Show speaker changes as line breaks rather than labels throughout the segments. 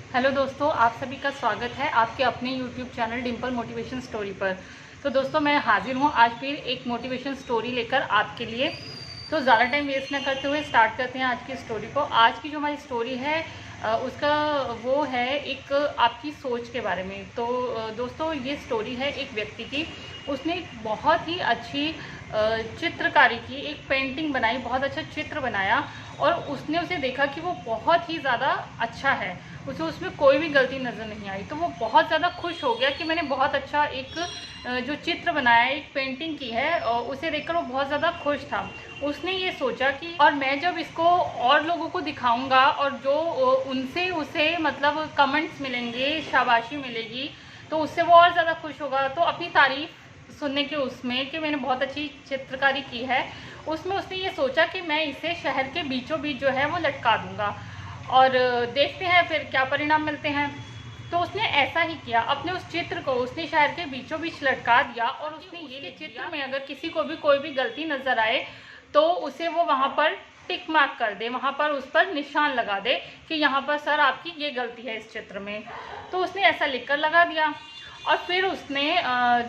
Hello दोस्तों, आप सभी का स्वागत है आपके अपने YouTube channel Dimple motivation story पर। तो दोस्तों मैं हाजिर हूँ आज फिर एक मोटिवेशन स्टोरी लेकर आपके लिए। तो ज़्यादा टाइम वेस्ट ना करते हुए स्टार्ट करते हैं आज की स्टोरी को। आज की जो हमारी स्टोरी है उसका वो है एक आपकी सोच के बारे में। तो दोस्तों ये स्टोरी है एक व्यक्ति की। उसने एक बहुत ही अच्छी चित्रकारी की, एक पेंटिंग बनाई, बहुत अच्छा चित्र बनाया और उसने उसे देखा कि वो बहुत ही ज़्यादा अच्छा है, उसे उसमें कोई भी गलती नज़र नहीं आई। तो वो बहुत ज़्यादा खुश हो गया कि मैंने बहुत अच्छा एक जो चित्र बनाया है, एक पेंटिंग की है, और उसे देखकर वो बहुत ज़्यादा खुश था। उसने ये सोचा कि और मैं जब इसको और लोगों को दिखाऊंगा और जो उनसे उसे मतलब कमेंट्स मिलेंगे, शाबाशी मिलेगी, तो उससे वो और ज़्यादा खुश होगा। तो अपनी तारीफ़ सुनने के उसमें कि मैंने बहुत अच्छी चित्रकारी की है, उसमें उसने ये सोचा कि मैं इसे शहर के बीचों बीच जो है वो लटका दूंगा और देखते हैं फिर क्या परिणाम मिलते हैं। तो उसने ऐसा ही किया, अपने उस चित्र को उसने शहर के बीचों बीच लटका दिया और उसने ये चित्र में अगर किसी को भी कोई भी गलती नज़र आए तो उसे वो वहाँ पर टिक मार्क कर दे, वहाँ पर उस पर निशान लगा दे कि यहाँ पर सर आपकी ये गलती है इस चित्र में। तो उसने ऐसा लिखकर लगा दिया और फिर उसने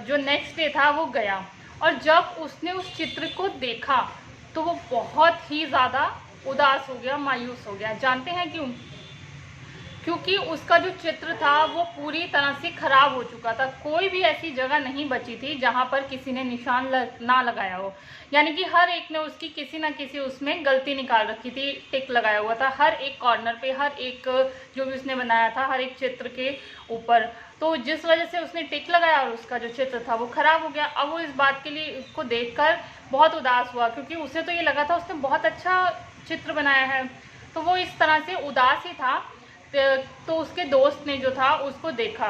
जो नेक्स्ट डे था वो गया और जब उसने उस चित्र को देखा तो वो बहुत ही ज़्यादा उदास हो गया, मायूस हो गया। जानते हैं क्यों? क्योंकि उसका जो चित्र था वो पूरी तरह से खराब हो चुका था। कोई भी ऐसी जगह नहीं बची थी जहाँ पर किसी ने निशान ना लगाया हो। यानी कि हर एक ने उसकी किसी ना किसी उसमें गलती निकाल रखी थी, टिक लगाया हुआ था हर एक कॉर्नर पे, हर एक जो भी उसने बनाया था हर एक चित्र के ऊपर। तो जिस वजह से उसने टिक लगाया और उसका जो चित्र था वो खराब हो गया। अब वो इस बात के लिए उसको देखकर बहुत उदास हुआ, क्योंकि उसे तो ये लगा था उसने बहुत अच्छा चित्र बनाया है। तो वो इस तरह से उदास ही था। तो उसके दोस्त ने जो था उसको देखा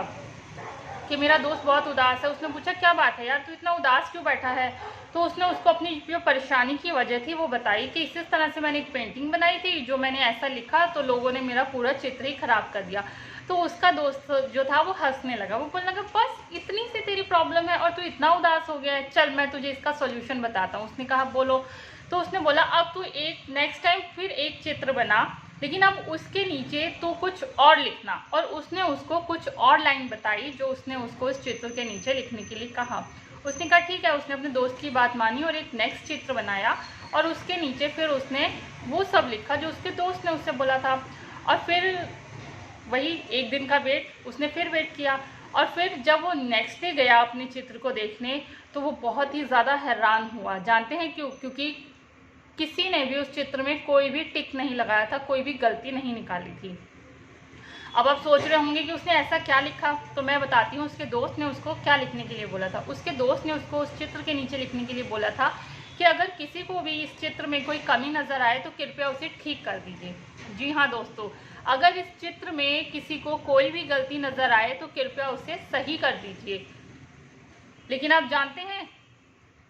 कि मेरा दोस्त बहुत उदास है। उसने पूछा क्या बात है यार, तू इतना उदास क्यों बैठा है? तो उसने उसको अपनी जो परेशानी की वजह थी वो बताई कि इस तरह से मैंने एक पेंटिंग बनाई थी, जो मैंने ऐसा लिखा तो लोगों ने मेरा पूरा चित्र ही खराब कर दिया। तो उसका दोस्त जो था वो हंसने लगा, वो बोलने लगा बस इतनी सी तेरी प्रॉब्लम है और तू इतना उदास हो गया है, चल मैं तुझे इसका सोल्यूशन बताता हूँ। उसने कहा बोलो। तो उसने बोला अब तू एक नेक्स्ट टाइम फिर एक चित्र बना, लेकिन अब उसके नीचे तो कुछ और लिखना। और उसने उसको कुछ और लाइन बताई जो उसने उसको इस चित्र के नीचे लिखने के लिए कहा। उसने कहा ठीक है। उसने अपने दोस्त की बात मानी और एक नेक्स्ट चित्र बनाया और उसके नीचे फिर उसने वो सब लिखा जो उसके दोस्त ने उससे बोला था। और फिर वही एक दिन का वेट उसने फिर वेट किया और फिर जब वो नेक्स्ट डे गया अपने चित्र को देखने तो वो बहुत ही ज़्यादा हैरान हुआ। जानते हैं क्यों? क्योंकि किसी ने भी उस चित्र में कोई भी टिक नहीं लगाया था, कोई भी गलती नहीं निकाली थी। अब आप सोच रहे होंगे कि उसने ऐसा क्या लिखा, तो मैं बताती हूँ उसके दोस्त ने उसको क्या लिखने के लिए बोला था। उसके दोस्त ने उसको उस चित्र के नीचे लिखने के लिए बोला था कि अगर किसी को भी इस चित्र में कोई कमी नज़र आए तो कृपया उसे ठीक कर दीजिए। जी हाँ दोस्तों, अगर इस चित्र में किसी को कोई भी गलती नज़र आए तो कृपया उसे सही कर दीजिए। लेकिन आप जानते हैं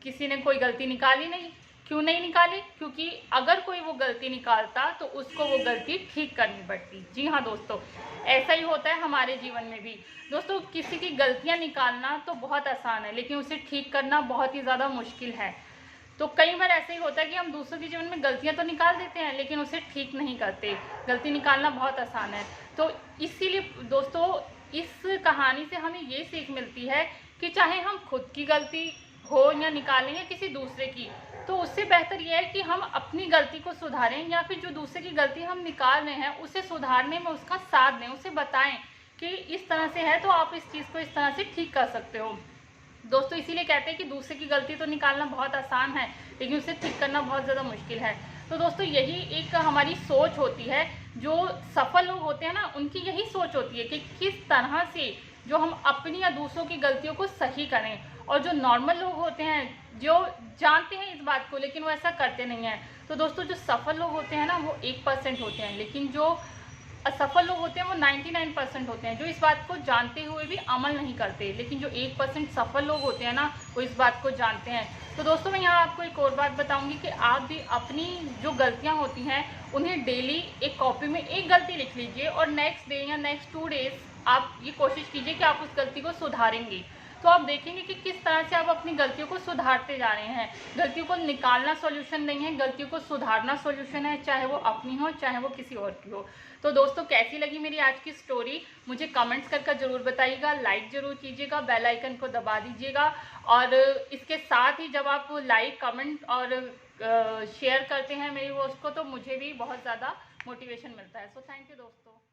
किसी ने कोई गलती निकाली नहीं। क्यों नहीं निकाली? क्योंकि अगर कोई वो गलती निकालता तो उसको वो गलती ठीक करनी पड़ती। जी हाँ दोस्तों, ऐसा ही होता है हमारे जीवन में भी। दोस्तों किसी की गलतियां निकालना तो बहुत आसान है, लेकिन उसे ठीक करना बहुत ही ज़्यादा मुश्किल है। तो कई बार ऐसे ही होता है कि हम दूसरों के जीवन में गलतियां तो निकाल देते हैं लेकिन उसे ठीक नहीं करते। गलती निकालना बहुत आसान है। तो इसीलिए दोस्तों इस कहानी से हमें ये सीख मिलती है कि चाहे हम खुद की गलती हो या निकालें या किसी दूसरे की, तो उससे बेहतर यह है कि हम अपनी गलती को सुधारें या फिर जो दूसरे की गलती हम निकाल रहे हैं उसे सुधारने में उसका साथ दें, उसे बताएं कि इस तरह से है तो आप इस चीज़ को इस तरह से ठीक कर सकते हो। दोस्तों इसीलिए कहते हैं कि दूसरे की गलती तो निकालना बहुत आसान है लेकिन उसे ठीक करना बहुत ज़्यादा मुश्किल है। तो दोस्तों यही एक हमारी सोच होती है। जो सफल लोग होते हैं ना, उनकी यही सोच होती है कि किस तरह से जो हम अपनी या दूसरों की गलतियों को सही करें। और जो नॉर्मल लोग होते हैं जो जानते हैं इस बात को लेकिन वो ऐसा करते नहीं हैं। तो दोस्तों जो सफल लोग होते हैं ना वो 1% होते हैं, लेकिन जो असफल लोग होते हैं वो 99% होते हैं जो इस बात को जानते हुए भी अमल नहीं करते। लेकिन जो 1% सफल लोग होते हैं ना वो इस बात को जानते हैं। तो दोस्तों मैं यहाँ आपको एक और बात बताऊंगी कि आप भी अपनी जो गलतियाँ होती हैं उन्हें डेली एक कॉपी में एक गलती लिख लीजिए और नेक्स्ट डे या नेक्स्ट 2 डेज आप ये कोशिश कीजिए कि आप उस गलती को सुधारेंगे। तो आप देखेंगे कि किस तरह से आप अपनी गलतियों को सुधारते जा रहे हैं। गलतियों को निकालना सॉल्यूशन नहीं है, गलतियों को सुधारना सॉल्यूशन है, चाहे वो अपनी हो चाहे वो किसी और की हो। तो दोस्तों कैसी लगी मेरी आज की स्टोरी मुझे कमेंट्स करके ज़रूर बताइएगा, लाइक ज़रूर कीजिएगा, बेल आइकन को दबा दीजिएगा। और इसके साथ ही जब आप लाइक कमेंट और शेयर करते हैं मेरी पोस्ट को तो मुझे भी बहुत ज़्यादा मोटिवेशन मिलता है। सो थैंक यू दोस्तों।